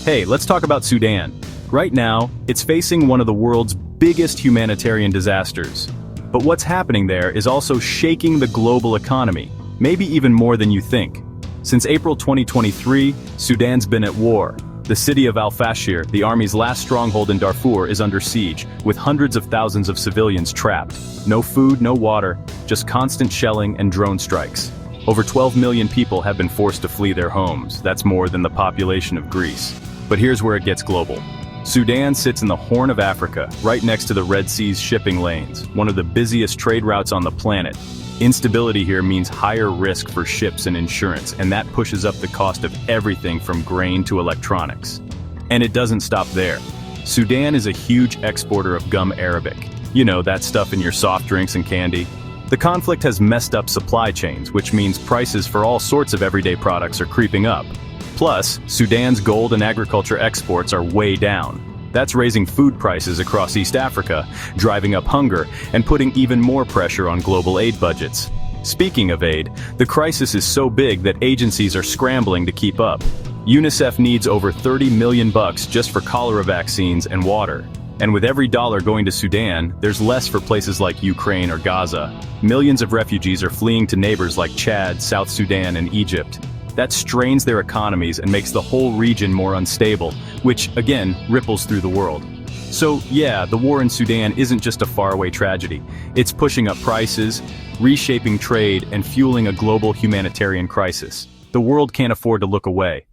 Hey, let's talk about Sudan. Right now, it's facing one of the world's biggest humanitarian disasters. But what's happening there is also shaking the global economy, maybe even more than you think. Since April 2023, Sudan's been at war. The city of Al-Fashir, the army's last stronghold in Darfur, is under siege, with hundreds of thousands of civilians trapped. No food, no water, just constant shelling and drone strikes. Over 12 million people have been forced to flee their homes. That's more than the population of Greece. But here's where it gets global. Sudan sits in the Horn of Africa, right next to the Red Sea's shipping lanes, one of the busiest trade routes on the planet. Instability here means higher risk for ships and insurance, and that pushes up the cost of everything from grain to electronics. And it doesn't stop there. Sudan is a huge exporter of gum arabic. You know, that stuff in your soft drinks and candy. The conflict has messed up supply chains, which means prices for all sorts of everyday products are creeping up. Plus, Sudan's gold and agriculture exports are way down. That's raising food prices across East Africa, driving up hunger, and putting even more pressure on global aid budgets. Speaking of aid, the crisis is so big that agencies are scrambling to keep up. UNICEF needs over $30 million just for cholera vaccines and water. And with every dollar going to Sudan, there's less for places like Ukraine or Gaza. Millions of refugees are fleeing to neighbors like Chad, South Sudan, and Egypt. That strains their economies and makes the whole region more unstable, which, again, ripples through the world. So, yeah, the war in Sudan isn't just a faraway tragedy. It's pushing up prices, reshaping trade, and fueling a global humanitarian crisis. The world can't afford to look away.